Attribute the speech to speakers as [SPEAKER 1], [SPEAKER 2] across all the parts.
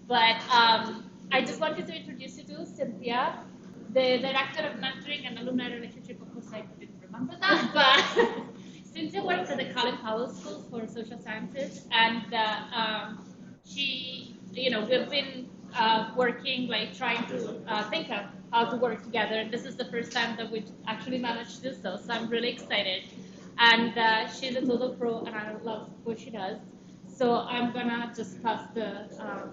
[SPEAKER 1] But I just wanted to introduce you to Cynthia, the director of mentoring and alumni relationship. Of course, I didn't remember that, but Cynthia works at the Colin Powell School for Social Sciences, and we've been working, like trying to think of how to work together. And this is the first time that we've actually managed to do so. So I'm really excited. And she's a total pro, and I love what she does. So I'm gonna just pass the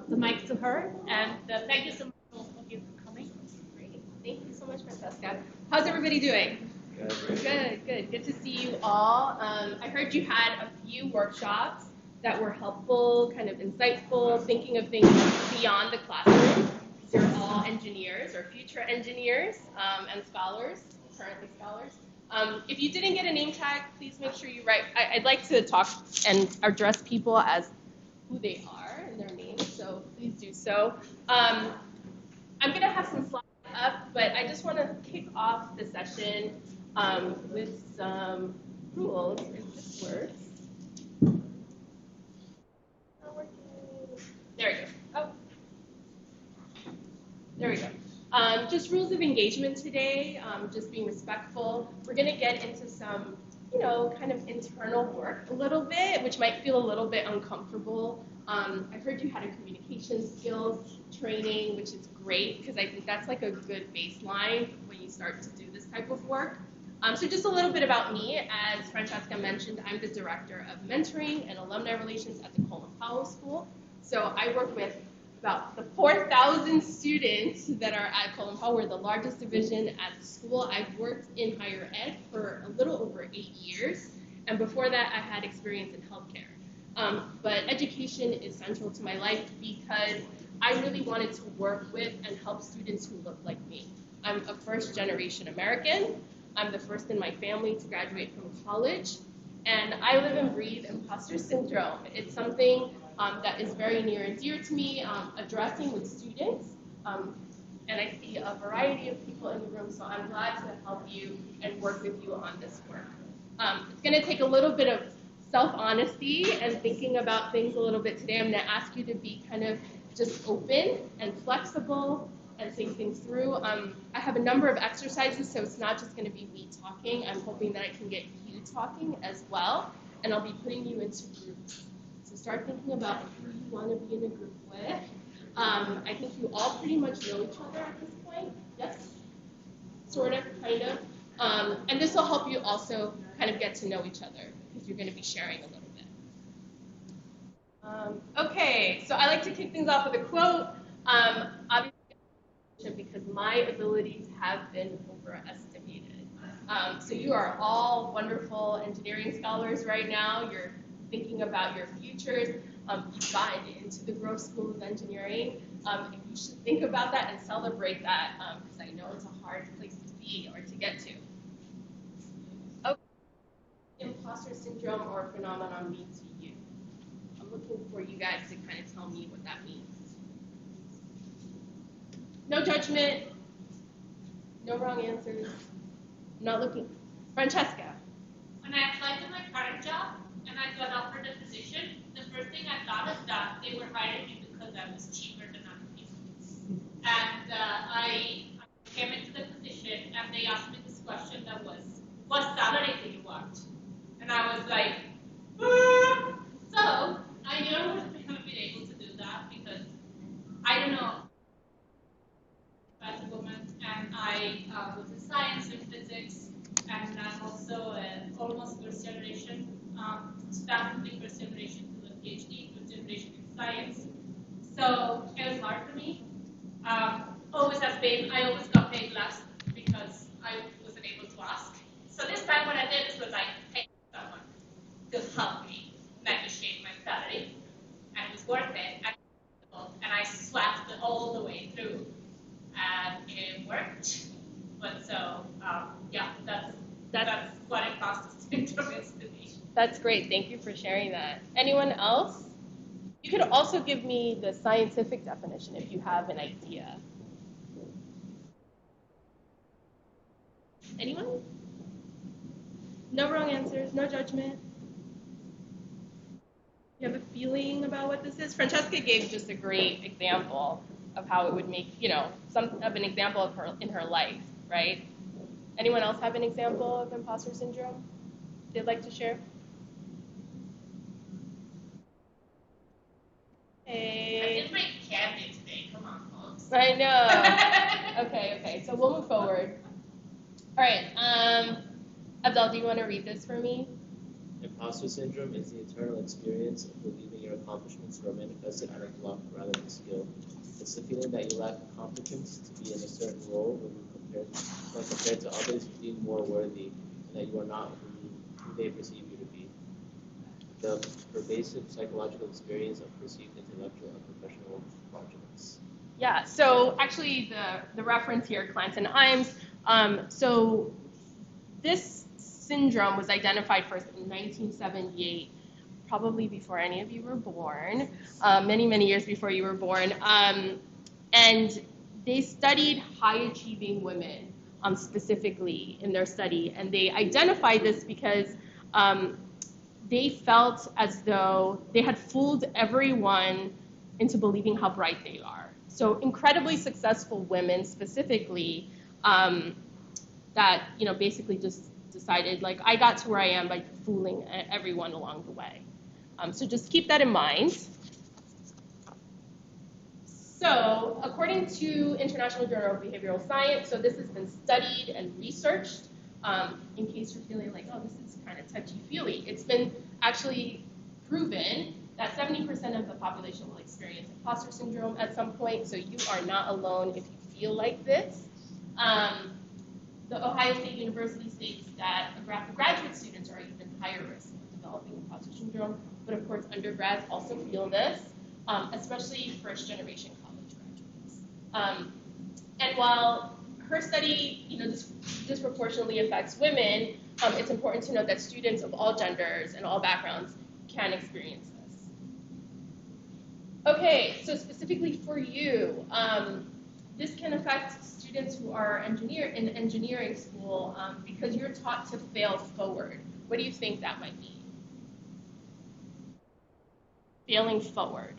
[SPEAKER 1] mic to her. And thank you so much for all of you for coming.
[SPEAKER 2] Great. Thank you so much, Francesca. How's everybody doing? Good to see you all. I heard you had a few workshops that were helpful, kind of insightful, thinking of things beyond the classroom. You're all engineers or future engineers and scholars, currently scholars. If you didn't get a name tag, please make sure you write. I'd like to talk and address people as who they are and their names, so please do so. I'm going to have some slides up, but I just want to kick off the session with some rules, if this works. There we go. Oh. There we go. Just rules of engagement today, just being respectful. We're going to get into some, kind of internal work a little bit, which might feel a little bit uncomfortable. I heard you had a communication skills training, which is great because I think that's like a good baseline when you start to do this type of work. So just a little bit about me. As Francesca mentioned, I'm the director of mentoring and alumni relations at the Colin Powell School. So I work with about the 4,000 students that are at Colin Powell. We're the largest division at the school. I've worked in higher ed for a little over 8 years. And before that, I had experience in healthcare. But education is central to my life because I really wanted to work with and help students who look like me. I'm a first-generation American. I'm the first in my family to graduate from college. And I live and breathe imposter syndrome. It's something that is very near and dear to me, addressing with students. And I see a variety of people in the room, so I'm glad to help you and work with you on this work. It's going to take a little bit of self-honesty and thinking about things a little bit today. I'm going to ask you to be kind of just open and flexible and think things through. I have a number of exercises, so it's not just going to be me talking. I'm hoping that I can get you talking as well, and I'll be putting you into groups. So start thinking about who you want to be in a group with. I think you all pretty much know each other at this point. Yes? Sort of, kind of. And this will help you also kind of get to know each other because you're going to be sharing a little bit. Okay, so I like to kick things off with a quote. Obviously, because my abilities have been overestimated. So you are all wonderful engineering scholars right now. You're thinking about your futures. You've gotten into the Grove School of Engineering. You should think about that and celebrate that because I know it's a hard place to be or to get to. Okay. Imposter syndrome or phenomenon mean to you? I'm looking for you guys to kind of tell me what that means. No judgment, no wrong answers. I'm not looking. Francesca.
[SPEAKER 1] When I applied to my current job and I got offered a position, the first thing I thought is that they were hiring me because I was cheaper than other people. And I came into the position and they asked me this question that was, what salary do you want? And I was like, So I knew I wasn't going to be able to do that because I don't know. As a woman, and I was in science and physics, and I'm also an almost first generation student, first generation to the PhD, first generation in science. So it was hard for me. Always has been. I always got paid less because I wasn't able to ask. So this time what I did was I paid someone to help me negotiate my salary, and it was worth it. And I swept it all the way through. And it worked. But so, yeah, that's what imposter syndrome is to me.
[SPEAKER 2] That's great. Thank you for sharing that. Anyone else? You could also give me the scientific definition if you have an idea. Anyone? No wrong answers, no judgment. You have a feeling about what this is? Francesca gave just a great example of how it would make, some of an example of her in her life, right? Anyone else have an example of imposter syndrome they'd like to share? Hey.
[SPEAKER 3] I did my cabinet today. Come on, folks.
[SPEAKER 2] I know. Okay. So we'll move forward. All right. Abdel, do you want to read this for me?
[SPEAKER 4] Imposter syndrome is the internal experience of believing your accomplishments are manifested out of luck rather than skill. It's the feeling that you lack competence to be in a certain role when compared to others you deem more worthy, and that you are not who they perceive you to be. The pervasive psychological experience of perceived intellectual and professional fraudulence.
[SPEAKER 2] Yeah, so actually the reference here, Clanton Imes, so this syndrome was identified first in 1978, probably before any of you were born, many years before you were born, and they studied high-achieving women specifically in their study, and they identified this because they felt as though they had fooled everyone into believing how bright they are. So incredibly successful women specifically that, basically just decided, like, I got to where I am by fooling everyone along the way. So just keep that in mind. So according to International Journal of Behavioral Science, so this has been studied and researched. In case you're feeling like, oh, this is kind of touchy-feely, it's been actually proven that 70% of the population will experience imposter syndrome at some point, so you are not alone if you feel like this. The Ohio State University states that graduate students are even higher risk of developing imposter syndrome, but of course undergrads also feel this, especially first-generation college graduates. And while her study, disproportionately affects women, it's important to note that students of all genders and all backgrounds can experience this. Okay, so specifically for you, this can affect students who are in engineering school because you're taught to fail forward. What do you think that might mean? Failing forward.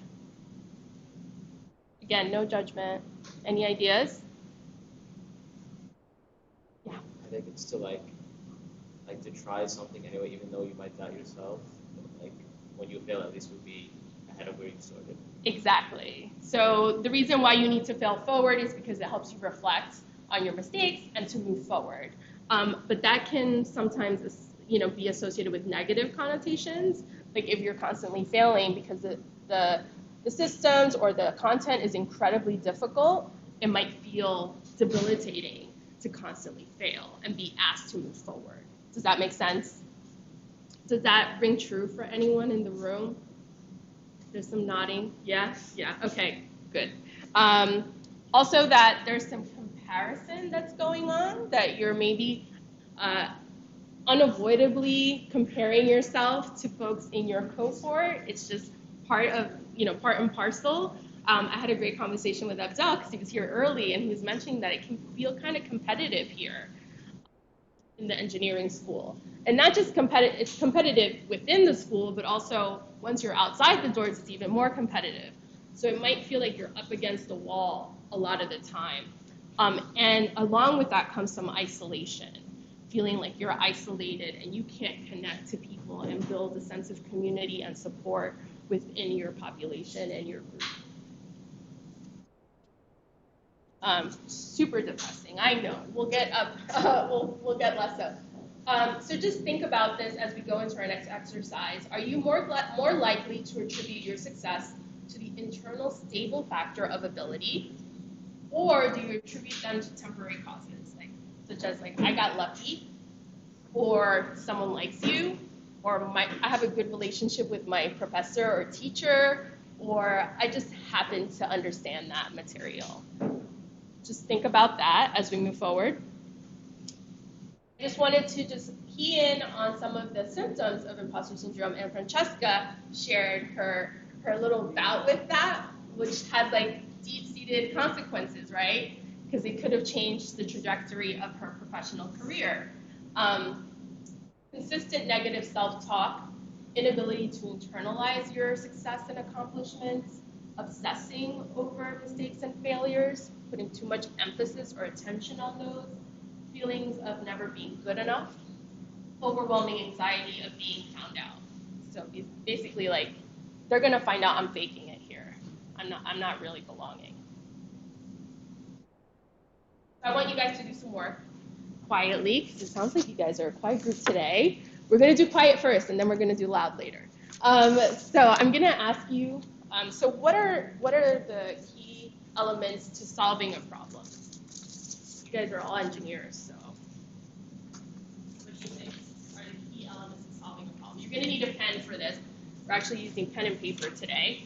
[SPEAKER 2] Again, no judgment. Any ideas? Yeah.
[SPEAKER 4] I think it's to like to try something anyway, even though you might doubt yourself. But, like when you fail, at least would be ahead of where you started.
[SPEAKER 2] Exactly. So the reason why you need to fail forward is because it helps you reflect on your mistakes and to move forward. But that can sometimes, be associated with negative connotations. Like if you're constantly failing because the systems or the content is incredibly difficult, it might feel debilitating to constantly fail and be asked to move forward. Does that make sense? Does that ring true for anyone in the room? There's some nodding. Yeah? Yeah. Okay, good. Also that there's some comparison that's going on, that you're maybe unavoidably comparing yourself to folks in your cohort. It's just part and parcel. I had a great conversation with Abdel because he was here early and he was mentioning that it can feel kind of competitive here in the engineering school. And not just competitive, it's competitive within the school, but also once you're outside the doors, it's even more competitive. So it might feel like you're up against the wall a lot of the time. And along with that comes some isolation, feeling like you're isolated and you can't connect to people and build a sense of community and support within your population and your group. Super depressing, I know. We'll get up, we'll get less up. So just think about this as we go into our next exercise. Are you more likely to attribute your success to the internal stable factor of ability, or do you attribute them to temporary causes, such as I got lucky, or someone likes you, or I have a good relationship with my professor or teacher, or I just happen to understand that material? Just think about that as we move forward. I just wanted to just key in on some of the symptoms of imposter syndrome, and Francesca shared her little bout with that, which had deep-seated consequences, right? Because it could have changed the trajectory of her professional career. Consistent negative self-talk, inability to internalize your success and accomplishments, obsessing over mistakes and failures, putting too much emphasis or attention on those, feelings of never being good enough, overwhelming anxiety of being found out. So it's basically like, they're gonna find out I'm faking it here. I'm not really belonging. So I want you guys to do some work quietly, because it sounds like you guys are a quiet group today. We're gonna do quiet first, and then we're gonna do loud later. So I'm gonna ask you, so what are the key elements to solving a problem? You guys are all engineers, so what do you think are the key elements to solving a problem? You're gonna need a pen for this. We're actually using pen and paper today.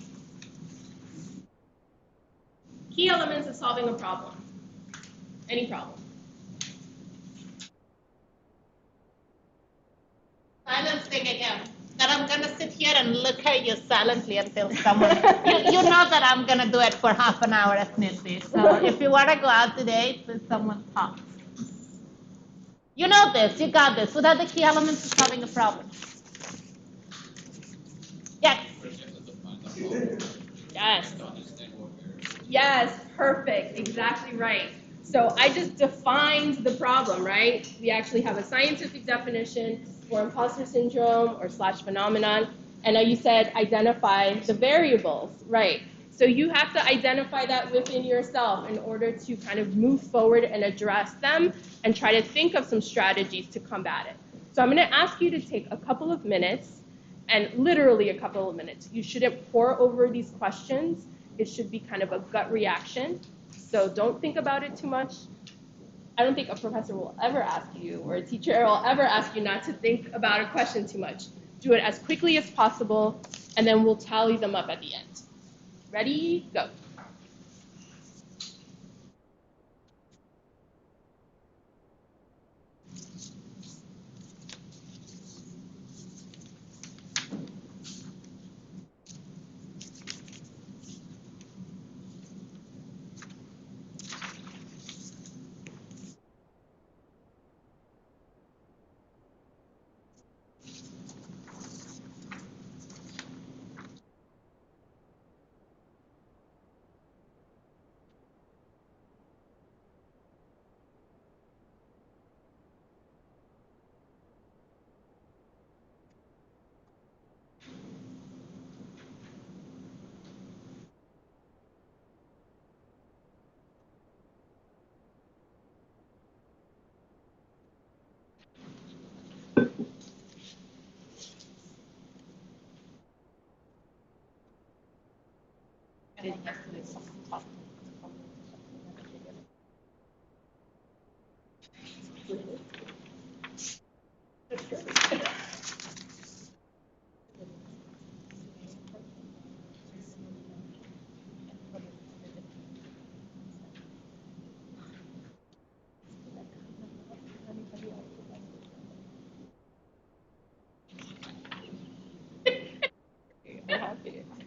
[SPEAKER 2] Key elements of solving a problem. Any problem.
[SPEAKER 3] Silence thing again. That I'm gonna sit here and look at you silently until someone. you know that I'm gonna do it for half an hour at Nancy. So if you wanna go out today, please someone talk. You know this. You got this. What are the key elements to solving a problem? Yes.
[SPEAKER 2] Yes. Yes, perfect. Exactly right. So I just defined the problem, right? We actually have a scientific definition for imposter syndrome or / phenomenon. And now you said identify the variables, right? So you have to identify that within yourself in order to kind of move forward and address them and try to think of some strategies to combat it. So I'm going to ask you to take a couple of minutes, and literally a couple of minutes. You shouldn't pour over these questions. It should be kind of a gut reaction. So don't think about it too much. I don't think a professor will ever ask you, or a teacher will ever ask you not to think about a question too much. Do it as quickly as possible, and then we'll tally them up at the end. Ready? Go.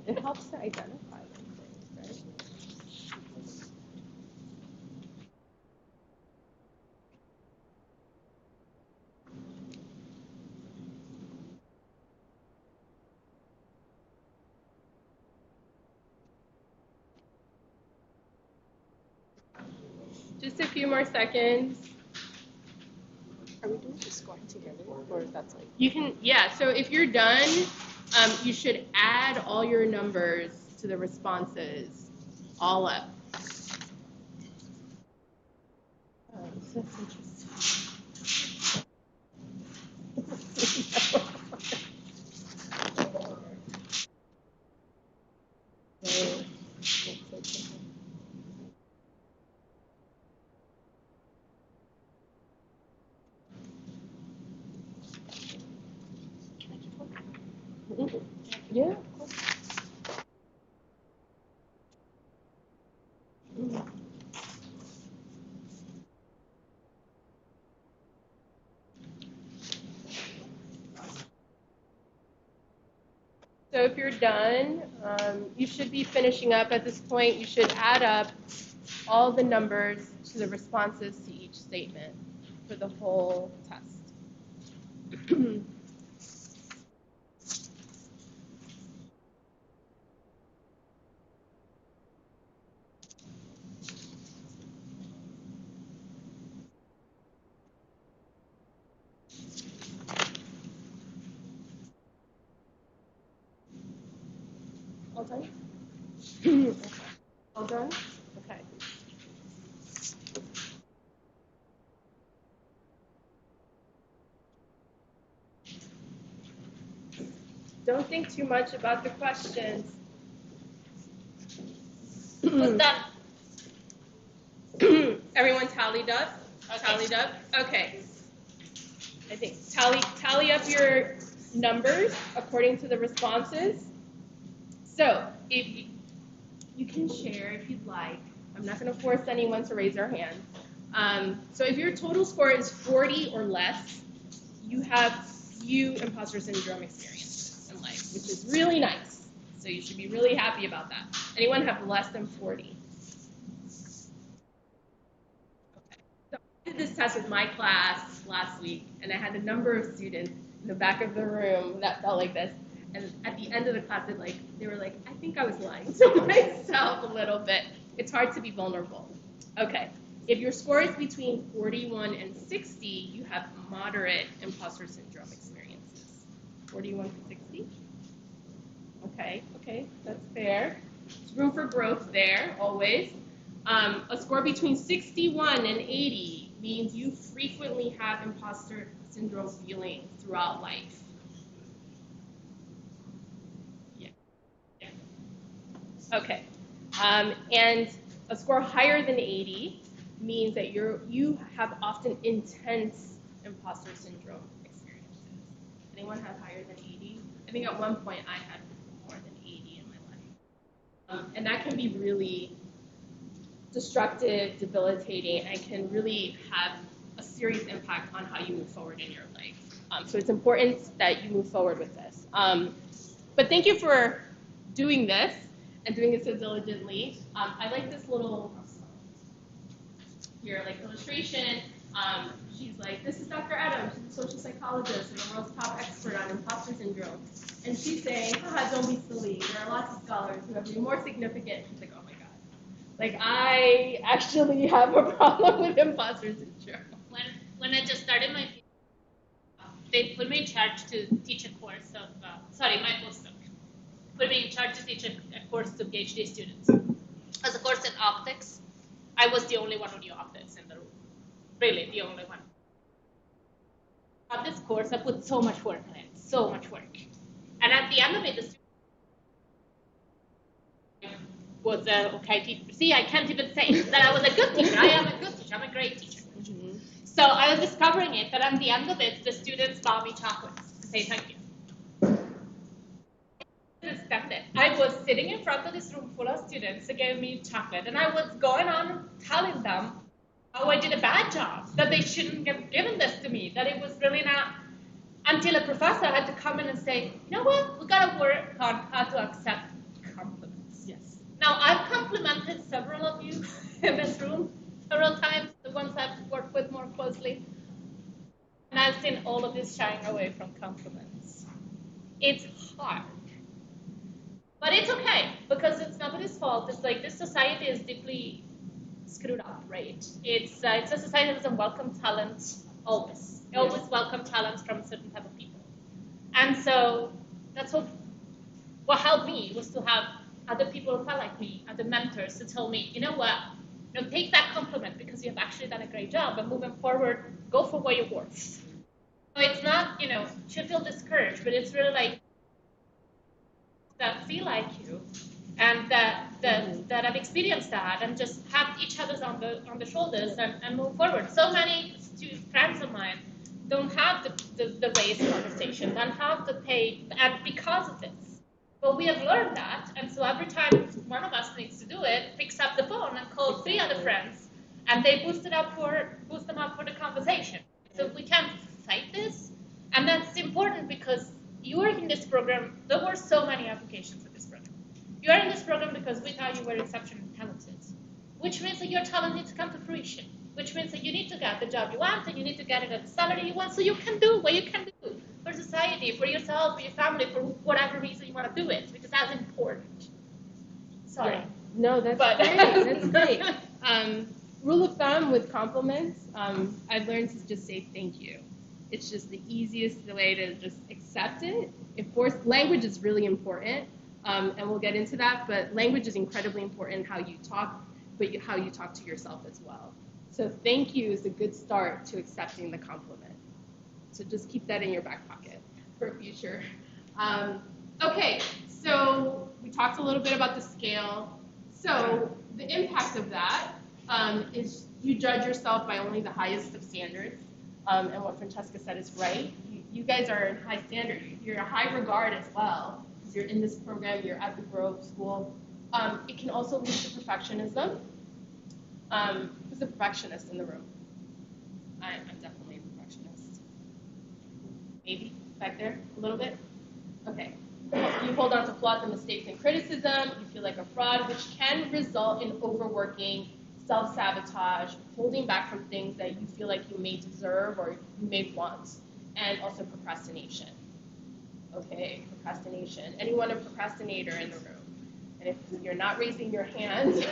[SPEAKER 2] It helps to identify those things, right? Just a few more seconds.
[SPEAKER 5] Are we doing the scoring together, or that's like?
[SPEAKER 2] You can, yeah, so if you're done, you should add all your numbers to the responses, all up. So that's interesting. Yeah. So if you're done, you should be finishing up at this point. You should add up all the numbers to the responses to each statement for the whole test. All done? Okay. All done? Okay. Don't think too much about the questions.
[SPEAKER 3] Who's done?
[SPEAKER 2] Everyone tallied up?
[SPEAKER 3] Okay.
[SPEAKER 2] Tallied up? Okay. I think tally up your numbers according to the responses. So if you can share if you'd like. I'm not going to force anyone to raise their hand. So if your total score is 40 or less, you have few imposter syndrome experiences in life, which is really nice. So you should be really happy about that. Anyone have less than 40? So I did this test with my class last week, and I had a number of students in the back of the room that felt like this. And at the end of the class, they were like, I think I was lying to myself a little bit. It's hard to be vulnerable. Okay, if your score is between 41 and 60, you have moderate imposter syndrome experiences. 41 to 60? Okay, that's fair. There's room for growth there, always. A score between 61 and 80 means you frequently have imposter syndrome feelings throughout life. Okay, and a score higher than 80 means that you have often intense imposter syndrome experiences. Anyone have higher than 80? I think at one point I had more than 80 in my life. And that can be really destructive, debilitating, and can really have a serious impact on how you move forward in your life. So it's important that you move forward with this. But thank you for doing this and doing it so diligently. I like this little illustration. She's like, this is Dr. Adams, she's a social psychologist and the world's top expert on imposter syndrome. And she's saying, haha, don't be silly. There are lots of scholars who have been more significant. She's like, oh my God. Like, I actually have a problem with imposter syndrome.
[SPEAKER 3] When I just started my they put me in charge to teach a course of, my postdoc. Put me in charge to teach a course to PhD students. As a course in optics, I was the only one who knew optics in the room. Really, the only one. On this course, I put so much work in it, so much work. And at the end of it, the student was a okay teacher. See, I can't even say that I was a good teacher. I am a good teacher. I'm a great teacher. Mm-hmm. So I was discovering it, but at the end of it, the students bought me chocolates to say thank you. I was sitting in front of this room full of students who gave me chocolate, and I was going on telling them how I did a bad job, that they shouldn't have given this to me, that it was really not, until a professor had to come in and say, you know what, we got to work on how to accept compliments.
[SPEAKER 2] Yes.
[SPEAKER 3] Now, I've complimented several of you in this room several times, the ones I've worked with more closely, and I've seen all of this shying away from compliments. It's hard. But it's okay, because it's nobody's fault. It's like this society is deeply screwed up, right? It's a society that doesn't welcome talent always. It always welcomes talents from a certain type of people. And so that's what helped me was to have other people who felt like me, other mentors who told me, you know what, take that compliment because you've actually done a great job, and moving forward, go for what you're worth. So it's not, should feel discouraged, but it's really like, that feel like you, and that have experienced that, and just have each other's on the shoulders and move forward. So many friends of mine don't have the race conversation, don't have the pay, and because of this. But we have learned that, and so every time one of us needs to do it, picks up the phone and calls 3 other friends, and they boost them up for the conversation. So we can't fight this, and that's important because you are in this program. There were so many applications for this program. You are in this program because we thought you were exceptionally talented, which means that your talent needs to come to fruition, which means that you need to get the job you want, and you need to get it at the salary you want, so you can do what you can do for society, for yourself, for your family, for whatever reason you want to do it, because that's important. Sorry.
[SPEAKER 2] Yeah. No, that's great. That's great. Rule of thumb with compliments, I've learned to just say thank you. It's just the easiest way to just accept it. Of course, language is really important, And we'll get into that, but language is incredibly important, how you talk, but how you talk to yourself as well. So thank you is a good start to accepting the compliment. So just keep that in your back pocket for future. Okay, so we talked a little bit about the scale. So the impact of that is you judge yourself by only the highest of standards. And what Francesca said is right. You guys are in high standard. You're in high regard as well. You're in this program, you're at the Grove School. It can also lead to perfectionism. Who's a perfectionist in the room? I'm definitely a perfectionist. Maybe back there, a little bit? Okay. You hold on to flaws and mistakes and criticism. You feel like a fraud, which can result in overworking, self-sabotage, holding back from things that you feel like you may deserve or you may want, and also procrastination. Okay, procrastination. Anyone a procrastinator in the room? And if you're not raising your hand,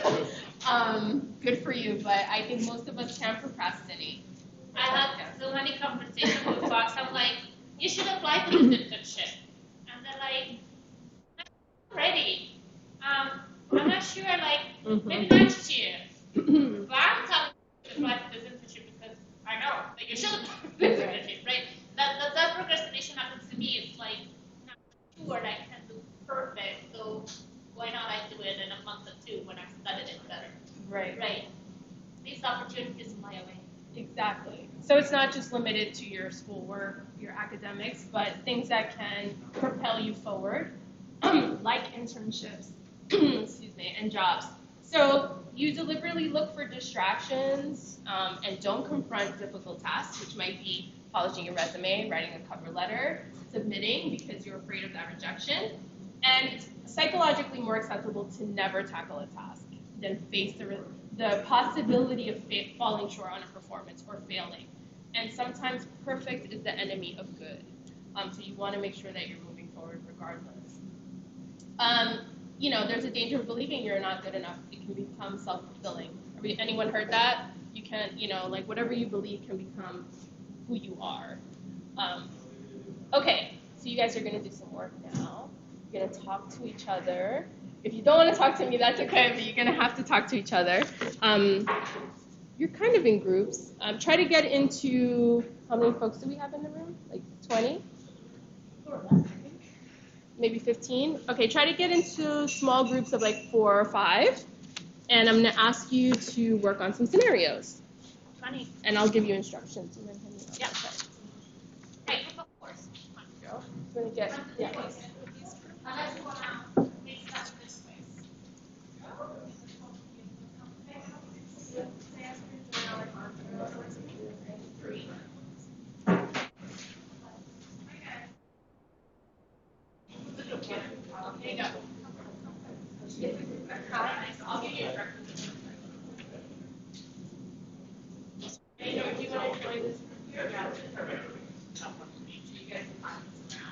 [SPEAKER 2] good for you, but I think most of us can procrastinate.
[SPEAKER 3] I had so many conversations with folks. I'm like, you should apply for this internship. And they're like, I'm ready. I'm not sure, like, maybe next year. But I'm telling you to apply for this internship because I know that you should apply for this internship, right? That procrastination happens to me. It's like, not sure I can do perfect, so why not I do it in a month or two when I've studied it better?
[SPEAKER 2] Right.
[SPEAKER 3] Right. These opportunities lie away.
[SPEAKER 2] Exactly. So it's not just limited to your schoolwork, your academics, but things that can propel you forward, like internships, excuse me, and jobs. So you deliberately look for distractions and don't confront difficult tasks, which might be polishing your resume, writing a cover letter, submitting because you're afraid of that rejection. And it's psychologically more acceptable to never tackle a task than face the possibility of falling short on a performance or failing. And sometimes perfect is the enemy of good. So you want to make sure that you're moving forward regardless. There's a danger of believing you're not good enough. It can become self-fulfilling. Anyone heard that? You can, like whatever you believe can become who you are. Okay, so you guys are going to do some work now. You're going to talk to each other. If you don't want to talk to me, that's okay, but you're going to have to talk to each other. You're kind of in groups. Try to get into, how many folks do we have in the room? Like 20? Maybe 15? Okay, try to get into small groups of like 4 or 5. And I'm going to ask you to work on some scenarios.
[SPEAKER 3] Funny.
[SPEAKER 2] And I'll give you instructions.
[SPEAKER 3] Yeah. Right, of course.
[SPEAKER 2] I'm going to get, yeah.
[SPEAKER 3] Unless you want to make stuff this way.
[SPEAKER 2] Okay, go. I'll give you instructions. Hey, do you want to join this? Yeah. You guys can find this around.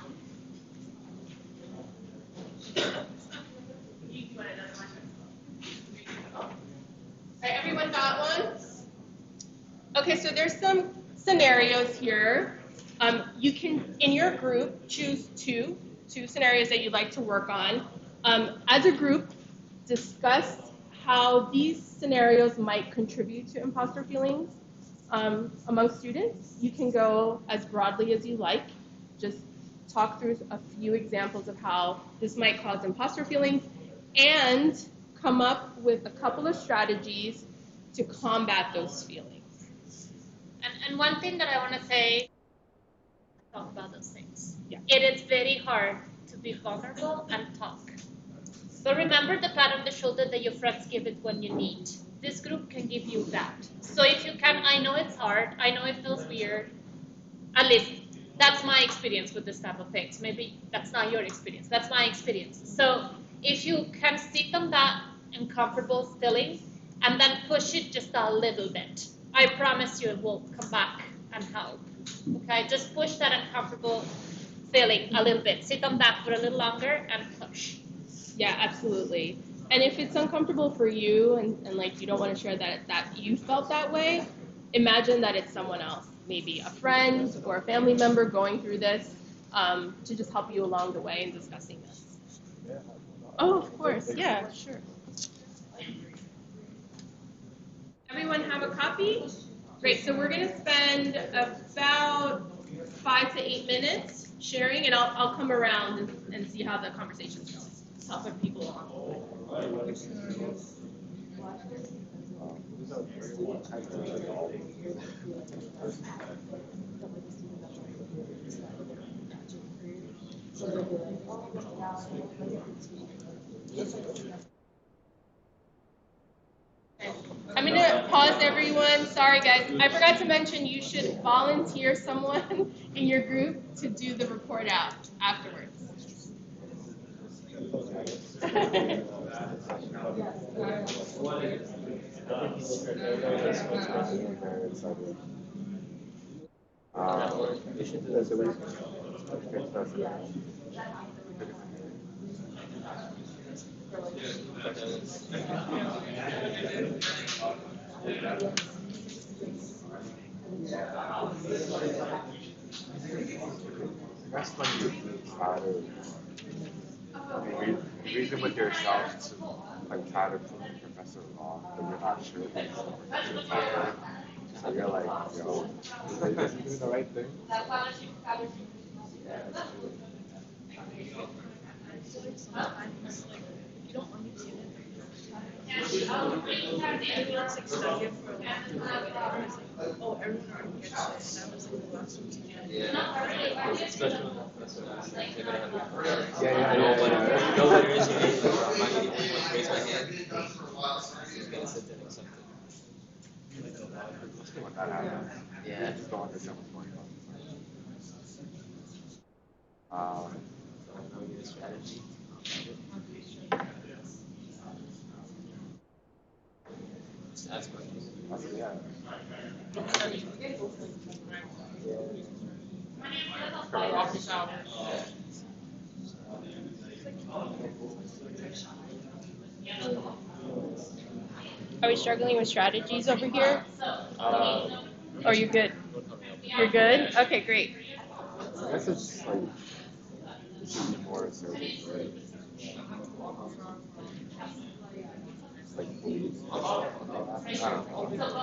[SPEAKER 2] You want another one? All right, everyone got one? Okay, so there's some scenarios here. You can, in your group, choose two scenarios that you'd like to work on. As a group, discuss how these scenarios might contribute to imposter feelings among students. You can go as broadly as you like. Just talk through a few examples of how this might cause imposter feelings and come up with a couple of strategies to combat those feelings.
[SPEAKER 3] And one thing that I want to say, talk about those things.
[SPEAKER 2] Yeah.
[SPEAKER 3] It is very hard to be vulnerable and talk. But remember the pat on the shoulder that your friends give it when you need. This group can give you that. So if you can, I know it's hard, I know it feels weird, at least that's my experience with this type of things. Maybe that's not your experience, that's my experience. So if you can sit on that uncomfortable feeling and then push it just a little bit, I promise you it will come back and help. Okay, just push that uncomfortable feeling a little bit. Sit on that for a little longer and push.
[SPEAKER 2] Yeah, absolutely. And if it's uncomfortable for you and like you don't want to share that you felt that way, imagine that it's someone else, maybe a friend or a family member going through this to just help you along the way in discussing this. Oh, of course. Yeah, sure. Everyone have a copy? Great. So we're going to spend about 5 to 8 minutes sharing, and I'll come around and see how the conversation's going. Help people along. I'm going to pause everyone. Sorry, guys. I forgot to mention you should volunteer someone in your group to do the report out afterwards.
[SPEAKER 6] That's when you try to reason with yourself to like try to prove the professor wrong, but you're not sure that it's right. So you're like, yo, is he doing the right thing?
[SPEAKER 5] Everyone's like stuck in for a long time. And I was like, oh, everyone already gets it. And I was like the last one to get it.
[SPEAKER 4] Especially when the professor asks, they're gonna have a
[SPEAKER 6] Yeah.
[SPEAKER 4] nobody raised your hand. I'm not gonna raise my hand. Just gonna sit there and accept it.
[SPEAKER 6] When that happens,
[SPEAKER 4] Yeah.
[SPEAKER 6] you just don't understand what's going on.
[SPEAKER 4] So I know your strategy. Just ask questions.
[SPEAKER 6] Yeah.
[SPEAKER 5] Office hours.
[SPEAKER 2] Are we struggling with strategies over here? Or you good? You're good? Okay, great.
[SPEAKER 6] I guess it's like, it should be more assertive, right? Like, police. I don't know.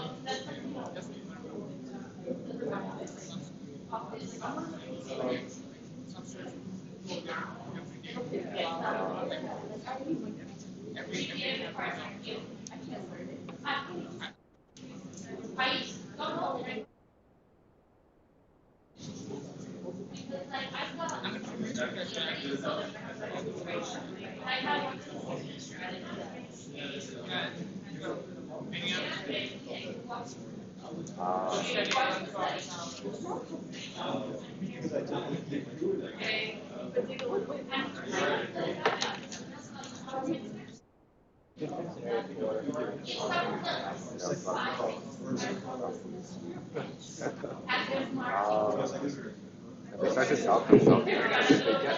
[SPEAKER 6] If they start to sell themselves, they get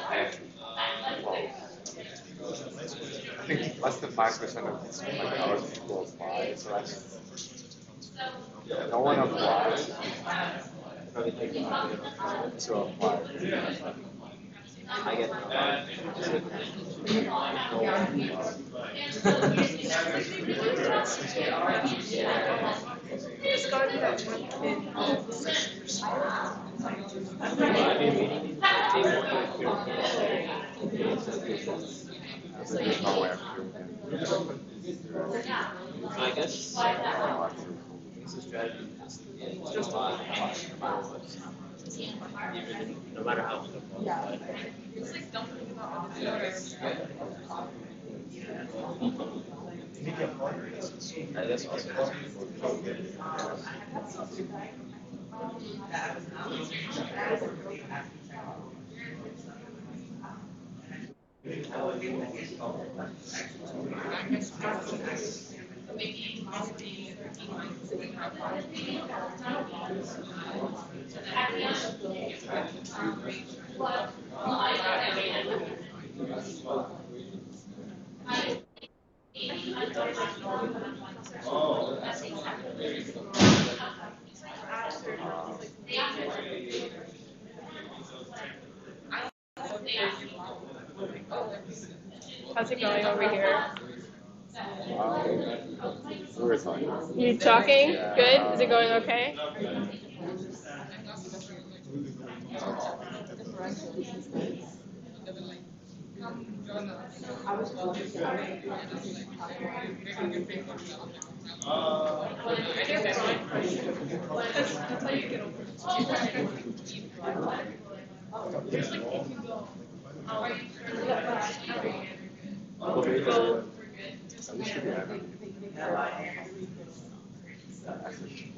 [SPEAKER 6] I think less than 5% of like eligible people apply, so that's no one applies.
[SPEAKER 4] Probably think about it.
[SPEAKER 6] To apply.
[SPEAKER 4] I get
[SPEAKER 5] Just go to that one kid.
[SPEAKER 4] I've been reading take more
[SPEAKER 6] There's no way I'm doing it.
[SPEAKER 4] So I guess it's a strategy. It's just a lot, no matter what. Even no matter how unqualified.
[SPEAKER 5] It's like don't think about all the others.
[SPEAKER 4] I guess also
[SPEAKER 2] How's it going over here?
[SPEAKER 6] We were talking.
[SPEAKER 2] You talking?
[SPEAKER 6] Yeah,
[SPEAKER 2] Good? Is it going okay?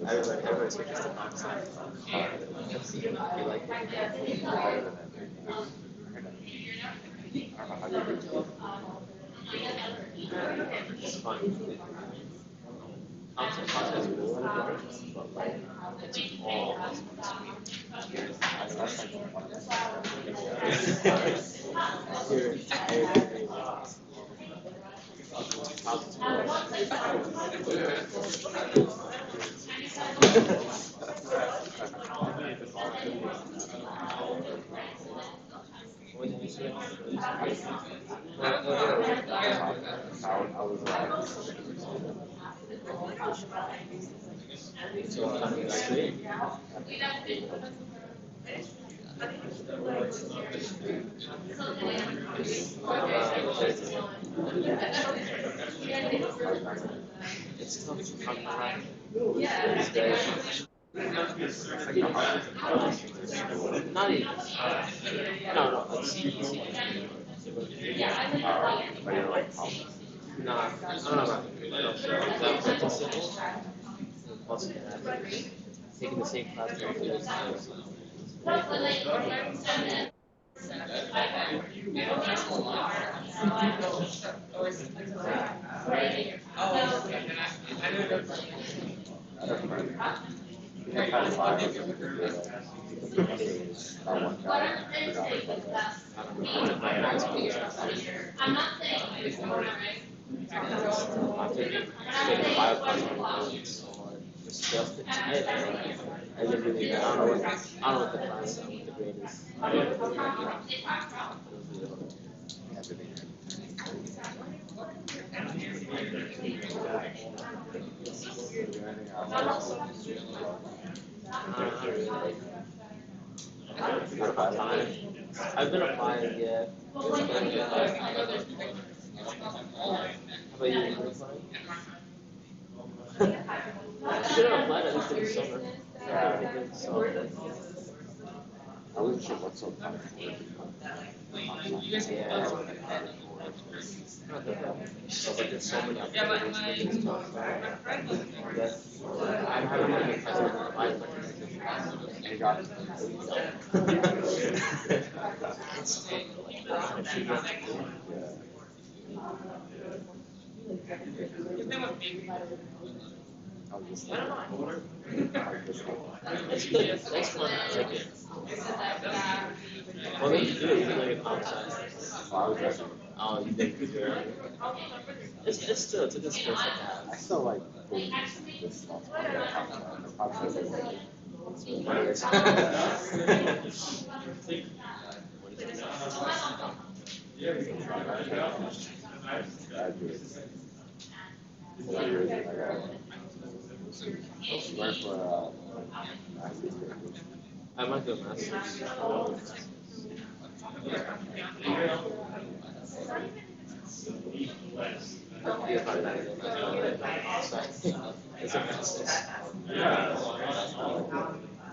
[SPEAKER 4] Everybody switches to concept. You like it? It's fun. Concept is really good, but like, it's all When did you switch? So coming straight. It's tough to come back. It's very not even. No, it's easy. No, plus taking the same class for 2 years.
[SPEAKER 1] I'm not saying it's more right.
[SPEAKER 4] I'm taking a bio class so hard. Just to get I literally I don't know what the class what the grade is. I don't know what the grade is. I've been applying, yeah. How about you? Been applying? You should have applied at least in the summer.
[SPEAKER 6] I wasn't sure what's so fun.
[SPEAKER 4] Yeah. So like there's so many opportunities for this job. I haven't been impressed with my
[SPEAKER 6] You got
[SPEAKER 4] It's good. It's fun. I like it. What made you do it? You know your comp science. Oh, you think it's very. It's still it's a good skill set to have.
[SPEAKER 6] I still like this stuff.
[SPEAKER 4] What is I might do a master's. You're probably not gonna do a master's. It's a master's.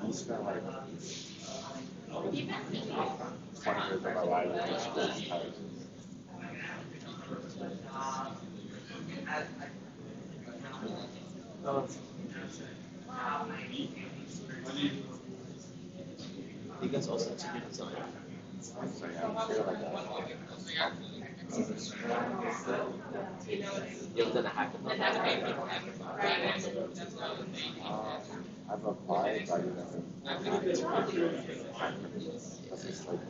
[SPEAKER 6] You spent like 20 years of my life in this school.
[SPEAKER 4] You guys also have to design.
[SPEAKER 6] So yeah, I'm sure like that.
[SPEAKER 4] You ever done a hackathon?
[SPEAKER 6] I've applied, but I never. That's just like.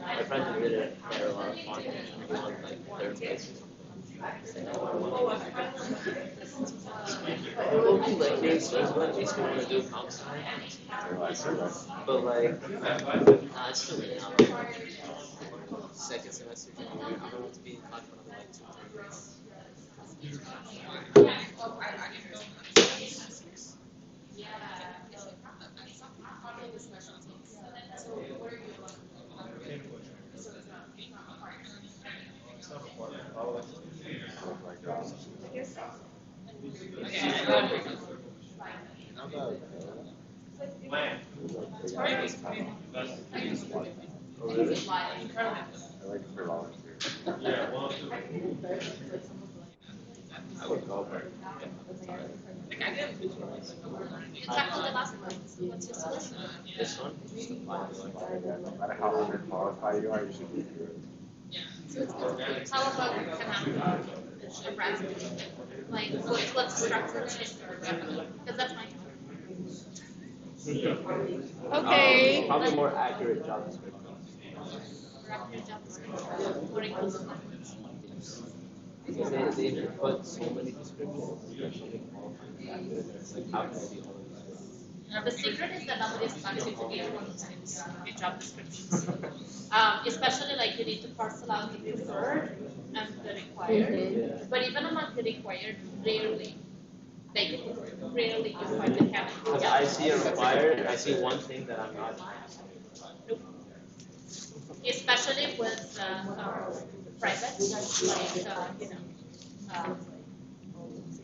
[SPEAKER 4] My friends who did it, they had a lot of fun. We won like third place. Low-key, like, there's one that makes me want to do counseling, but like, it's still in Alumni. Second semester junior year. I'm going to be in college for another like 2-3 years.
[SPEAKER 6] How about
[SPEAKER 4] Oh, really?
[SPEAKER 6] I like for volunteer.
[SPEAKER 4] I would go, but
[SPEAKER 1] You tackled the last one. What's your solution?
[SPEAKER 4] this one, just apply to like,
[SPEAKER 6] No matter how underqualified you are, you should be good.
[SPEAKER 1] How about a resume? Like, what's structure because that's my
[SPEAKER 2] Okay.
[SPEAKER 4] probably more accurate job description.
[SPEAKER 1] job description, more inclusive language.
[SPEAKER 4] Because they put so many descriptions, there's so many qualifying factors, and it's like, how can I be all of that?
[SPEAKER 1] The secret is that nobody expects you to be able to in job descriptions. Especially like you need to parcel out the preferred and the required. But even among the required, rarely you find the candidate.
[SPEAKER 4] Because I see a required, and I see one thing that I'm not.
[SPEAKER 1] Especially with private, like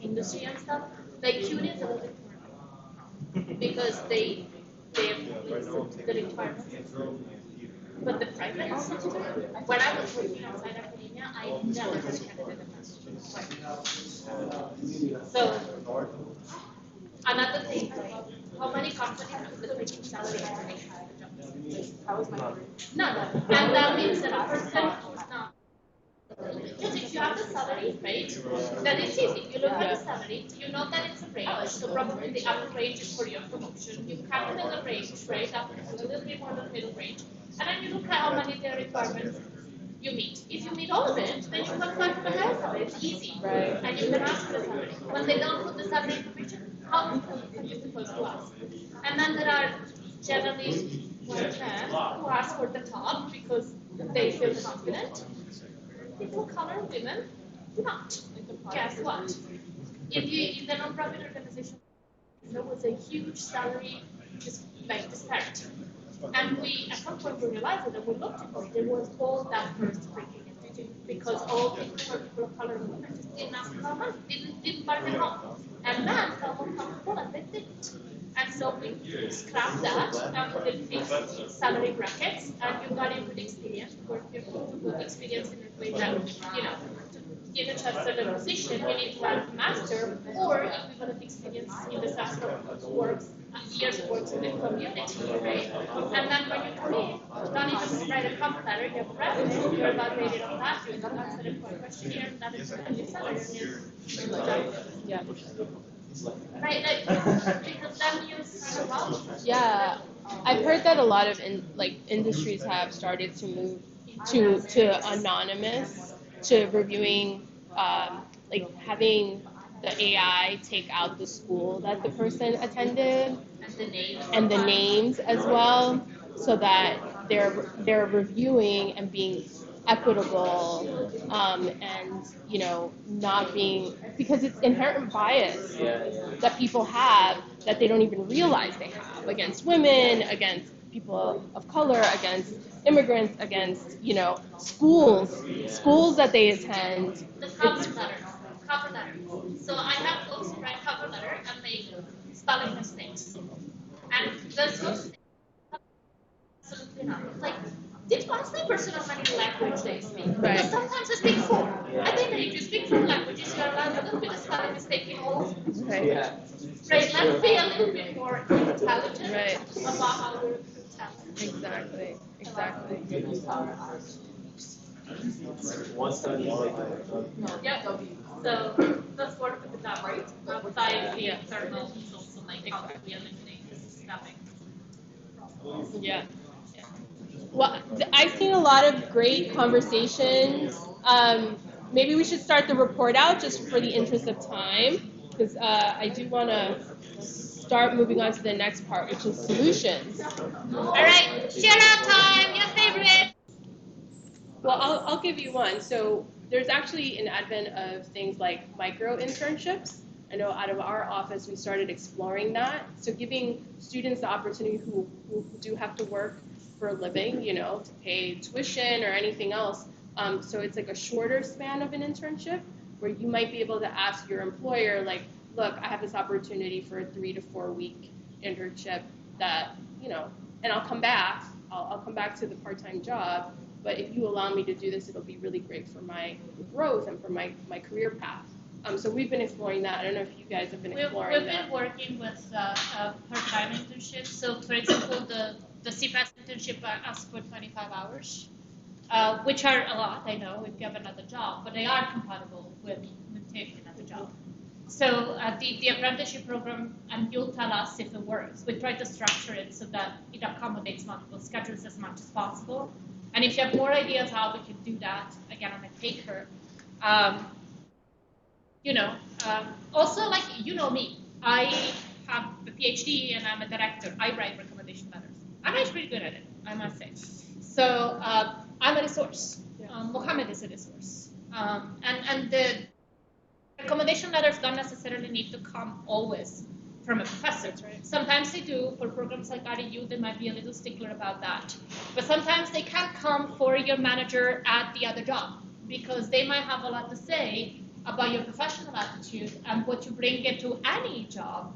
[SPEAKER 1] industry and stuff. The QD is a little bit more because they the requirements. But the private sector, when I was working outside academia, I never had a candidate advantage. So another thing, how many companies put the freaking salary information in the job description? That was my none. And that means that a person who's not. Because if you have the salary, right, then it's easy. You look at the salary, you know that it's a range, so probably the upper range is for your promotion. You calculate the range, right, up to a little bit more than middle range, and then you look at how many the requirements you meet. If you meet all of it, then you can apply for the higher salary. It's easy, right? And you can ask for the salary. When they don't put the salary information, how are you supposed to ask? And then there are generally white men who ask for the top because they feel confident. People of color women do not. Guess what? In the nonprofit organization, there was a huge salary disparity. And we, at some point, we realized that we looked at it, there was all that first breaking into because all people of color and women just didn't ask for money, didn't bargain home. And men felt more comfortable and they didn't. And so we scrapped that and put in fixed salary brackets, and you got in with experience, because you have to put experience in a way that, to give a certain position, you need to have a master or equivalent experience in the sense of works, years of works in the community, right? And then when you come in, don't even write a cover letter, you have a resume, you're evaluated on that, you answer a questionnaire, that is your salary,
[SPEAKER 2] Yeah.
[SPEAKER 1] right? Because then you
[SPEAKER 2] Yeah, I've heard that a lot of industries have started to move to anonymous, to reviewing, having the AI take out the school that the person attended and the names as well, so that they're reviewing and being equitable, and not being, because it's inherent bias that people have that they don't even realize they have against women, against people of color, against immigrants, against schools that they attend.
[SPEAKER 1] the cover letter. So I have folks who write cover letter and make spelling mistakes. And there's absolutely not. Like, what's the personal many language they speak?
[SPEAKER 2] Right.
[SPEAKER 1] Because sometimes they speak four. I think that if you speak four languages, you're allowed a little bit of spelling mistake in all.
[SPEAKER 2] Right.
[SPEAKER 1] Right, let's be a little bit more intelligent
[SPEAKER 2] Right.
[SPEAKER 1] about how we're telling.
[SPEAKER 2] Exactly.
[SPEAKER 4] One study is like,
[SPEAKER 1] Yeah. So that's part of the job, right? Outside the internal is also like how we eliminate this staffing.
[SPEAKER 2] Yeah. Well, I've seen a lot of great conversations. Maybe we should start the report out just for the interest of time, because I do want to start moving on to the next part, which is solutions.
[SPEAKER 3] All right, shout out time, your favorite.
[SPEAKER 2] Well, I'll give you one. So there's actually an advent of things like micro internships. I know out of our office we started exploring that. So giving students the opportunity who do have to work for a living, to pay tuition or anything else. So it's like a shorter span of an internship where you might be able to ask your employer, like, look, I have this opportunity for a 3 to 4 week internship that, and I'll come back. I'll come back to the part-time job. But if you allow me to do this, it'll be really great for my growth and for my career path. So we've been exploring that. I don't know if you guys have been exploring that.
[SPEAKER 3] We've been working with part-time internships. So, for example, the CPAS internship asks for 25 hours, which are a lot, I know, if you have another job, but they are compatible with taking another job. So the apprenticeship program, and you'll tell us if it works. We try to structure it so that it accommodates multiple schedules as much as possible. And if you have more ideas how we can do that, again, I'm a taker. Also, like, me, I have a PhD and I'm a director. I write recommendation letters. I'm actually pretty good at it, I must say. So I'm a resource. Mohammed is a resource. And the recommendation letters don't necessarily need to come always from a professor. Right. Sometimes they do. For programs like REU, they might be a little stickler about that. But sometimes they can come for your manager at the other job because they might have a lot to say about your professional attitude and what you bring into any job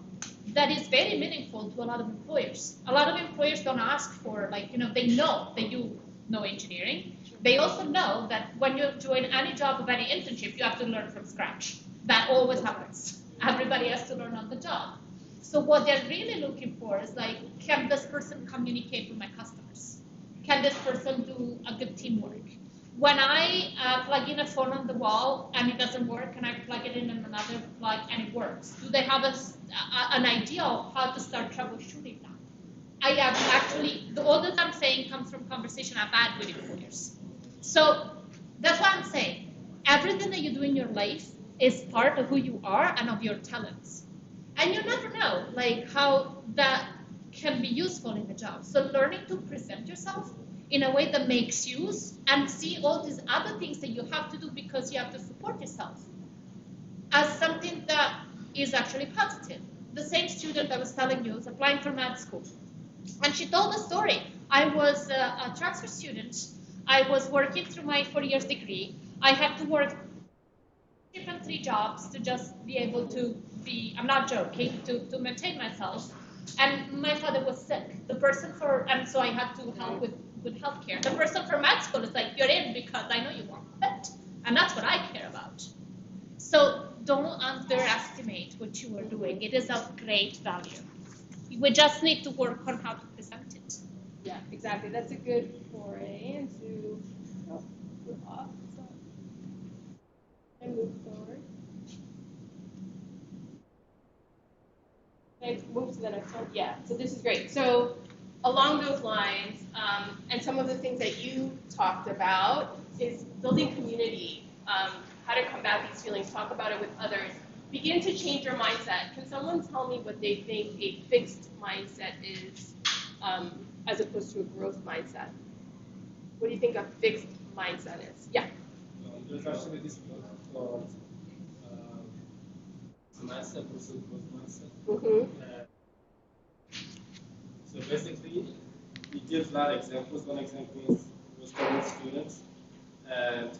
[SPEAKER 3] that is very meaningful to a lot of employers. A lot of employers don't ask for, they know that you know engineering. They also know that when you join any job of any internship, you have to learn from scratch. That always happens. Everybody has to learn on the job. So what they're really looking for is can this person communicate with my customers? Can this person do a good teamwork? When I plug in a phone on the wall and it doesn't work, and I plug it in another plug and it works, do they have an idea of how to start troubleshooting that? I have actually, all that I'm saying comes from conversation I've had with employers. So that's what I'm saying. Everything that you do in your life is part of who you are and of your talents. And you never know, how that can be useful in the job. So learning to present yourself in a way that makes use and see all these other things that you have to do because you have to support yourself as something that is actually positive. The same student I was telling you is applying for med school. And she told the story. I was a transfer student. I was working through my 4 years degree. I had to work different 3 jobs to just be able to be, I'm not joking, to maintain myself. And my father was sick. And so I had to help with healthcare. The person for med school is like, you're in because I know you want it. And that's what I care about. So don't underestimate what you are doing. It is of great value. We just need to work on how to present it.
[SPEAKER 2] Yeah, exactly. That's a good foray into, we're off. And move forward. Okay, move to the next one. Yeah, so this is great. So along those lines, and some of the things that you talked about is building community, how to combat these feelings, talk about it with others, begin to change your mindset. Can someone tell me what they think a fixed mindset is as opposed to a growth mindset? What do you think a fixed mindset is? Yeah.
[SPEAKER 7] There's actually this book called Mindset versus Growth Mindset.
[SPEAKER 2] Mm-hmm.
[SPEAKER 7] So basically, it gives a lot of examples. One example was from students, and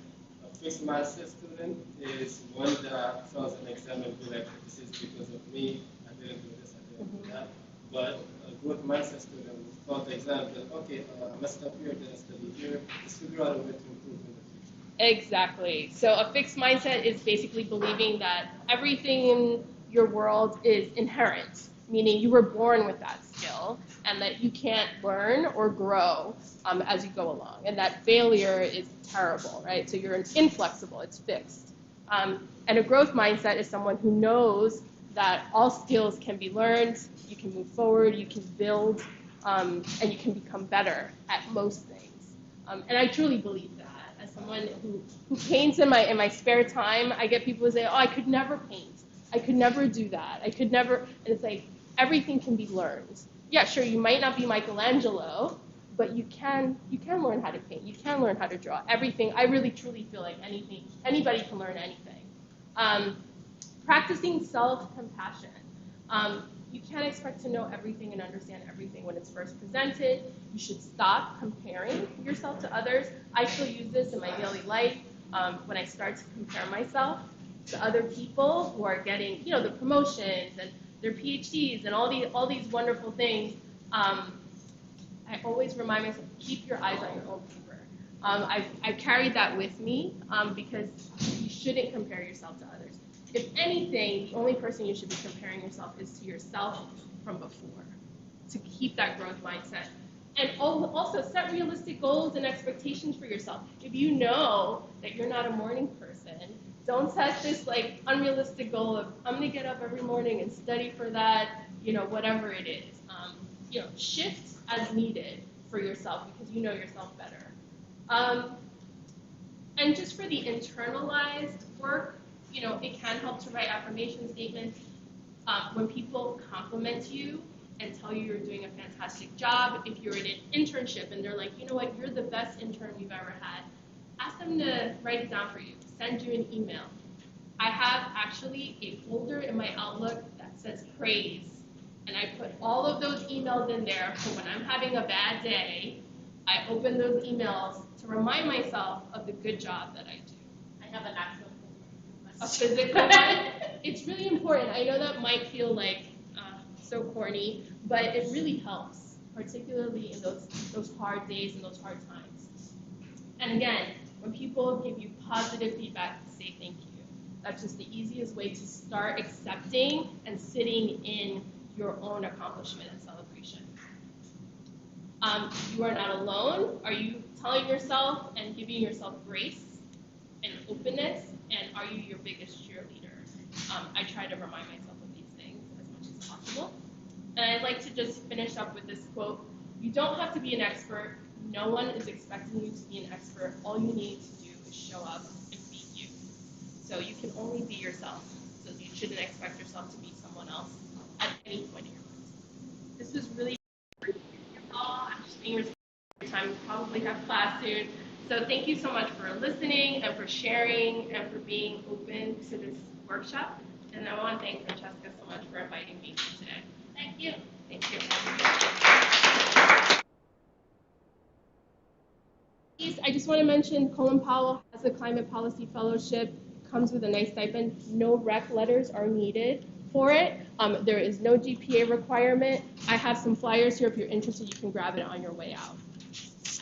[SPEAKER 7] a fixed mindset student is one that fails an exam and be like, this is because of me, I didn't do this, I didn't do that. But a growth mindset student will fail the exam and be like, okay, I messed up here, then I study here, just figure out a way to improve in the future.
[SPEAKER 2] Exactly. So a fixed mindset is basically believing that everything in your world is inherent, meaning you were born with that skill and that you can't learn or grow as you go along. And that failure is terrible, right? So you're inflexible, it's fixed. And a growth mindset is someone who knows that all skills can be learned, you can move forward, you can build, and you can become better at most things. And I truly believe that. As someone who paints in my spare time, I get people who say, oh, I could never paint. I could never do that. I could never, and it's like, everything can be learned. Yeah, sure, you might not be Michelangelo, but you can learn how to paint. You can learn how to draw. Everything, I really truly feel like anybody can learn anything. Practicing self-compassion. You can't expect to know everything and understand everything when it's first presented. You should stop comparing yourself to others. I still use this in my daily life when I start to compare myself to other people who are getting, the promotions and their PhDs and all these wonderful things. I always remind myself, keep your eyes on your own paper. I've carried that with me because you shouldn't compare yourself to others. If anything, the only person you should be comparing yourself is to yourself from before, to keep that growth mindset. And also set realistic goals and expectations for yourself. If you know that you're not a morning person, don't set this like unrealistic goal of, I'm gonna get up every morning and study for that, whatever it is. Shift as needed for yourself because you know yourself better. And just for the internalized work, it can help to write affirmation statements. When people compliment you and tell you you're doing a fantastic job, if you're in an internship and they're like, you know what, you're the best intern we've ever had, ask them to write it down for you, send you an email. I have actually a folder in my Outlook that says praise, and I put all of those emails in there for when I'm having a bad day. I open those emails to remind myself of the good job that I do.
[SPEAKER 3] I have an actual
[SPEAKER 2] A physical one. It's really important. I know that might feel like so corny, but it really helps, particularly in those hard days and those hard times. And again, when people give you positive feedback, say thank you. That's just the easiest way to start accepting and sitting in your own accomplishment and celebration. You are not alone. Are you telling yourself and giving yourself grace and openness? And are you your biggest cheerleader? I try to remind myself of these things as much as possible. And I'd like to just finish up with this quote. You don't have to be an expert. No one is expecting you to be an expert. All you need to do is show up and be you. So you can only be yourself. So you shouldn't expect yourself to be someone else at any point in your life. This was really I'm just being respectful of your time. We probably have class soon. So thank you so much for listening and for sharing and for being open to this workshop. And I want to thank Francesca so much for inviting me today.
[SPEAKER 3] Thank you.
[SPEAKER 2] Thank you. I just want to mention Colin Powell has a Climate Policy Fellowship. Comes with a nice stipend. No rec letters are needed for it. There is no GPA requirement. I have some flyers here. If you're interested, you can grab it on your way out.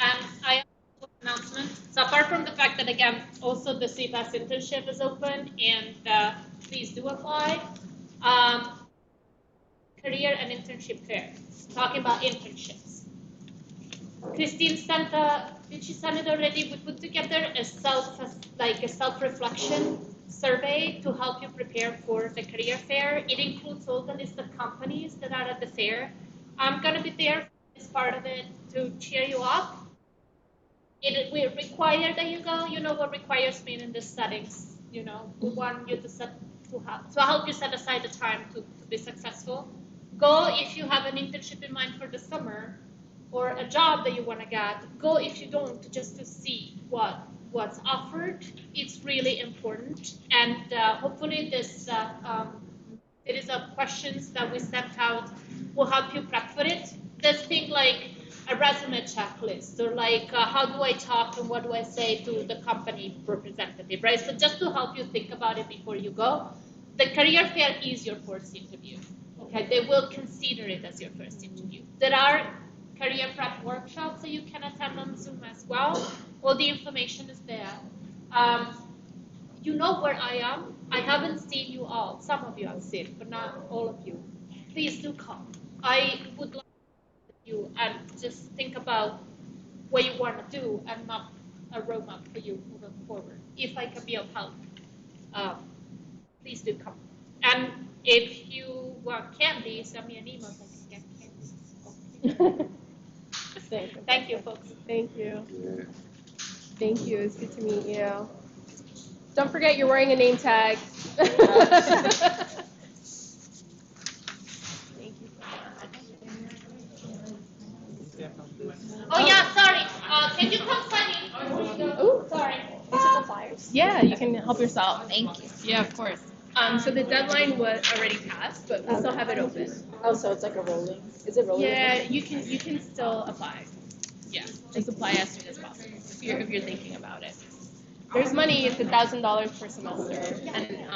[SPEAKER 3] And I have an announcement. So apart from the fact that, again, also the CPAS internship is open, and please do apply. Career and internship fair. Talking about internships. Christine sent did she send it already? We put together a self-reflection survey to help you prepare for the career fair. It includes all the list of companies that are at the fair. I'm going to be there as part of it to cheer you up. It will require that you go. You know what requires me in these settings. We want you to help you set aside the time to be successful. Go if you have an internship in mind for the summer or a job that you want to get. Go if you don't, just to see what's offered. It's really important. And hopefully this series of questions that we sent out will help you prep for it. There's things like a resume checklist, or like how do I talk and what do I say to the company representative, right? So just to help you think about it before you go. The career fair is your first interview. Okay, they will consider it as your first interview. There are career prep workshops that you can attend on Zoom as well. All the information is there. You know where I am. I haven't seen you all. Some of you I've seen, but not all of you. Please do come. I would like you and just think about what you want to do and map a roadmap for you moving forward. If I can be of help, please do come. And if you want candy, send me an email so I can get candy. Thank you, folks.
[SPEAKER 2] Thank you.
[SPEAKER 6] Yeah.
[SPEAKER 2] Thank you. It's good to meet you. Don't forget you're wearing a name tag. Thank you.
[SPEAKER 3] Oh yeah, sorry. Can you come sign in?
[SPEAKER 2] Oh,
[SPEAKER 3] Sorry.
[SPEAKER 2] yeah, you can help yourself.
[SPEAKER 3] Thank you.
[SPEAKER 2] Yeah, of course. So the deadline was already passed, but we still have it open.
[SPEAKER 5] Oh, so it's like a rolling. Is it rolling?
[SPEAKER 2] Yeah, you can still apply. Yeah, just apply as soon as possible if you're thinking about it. There's money. It's $1,000 per semester, and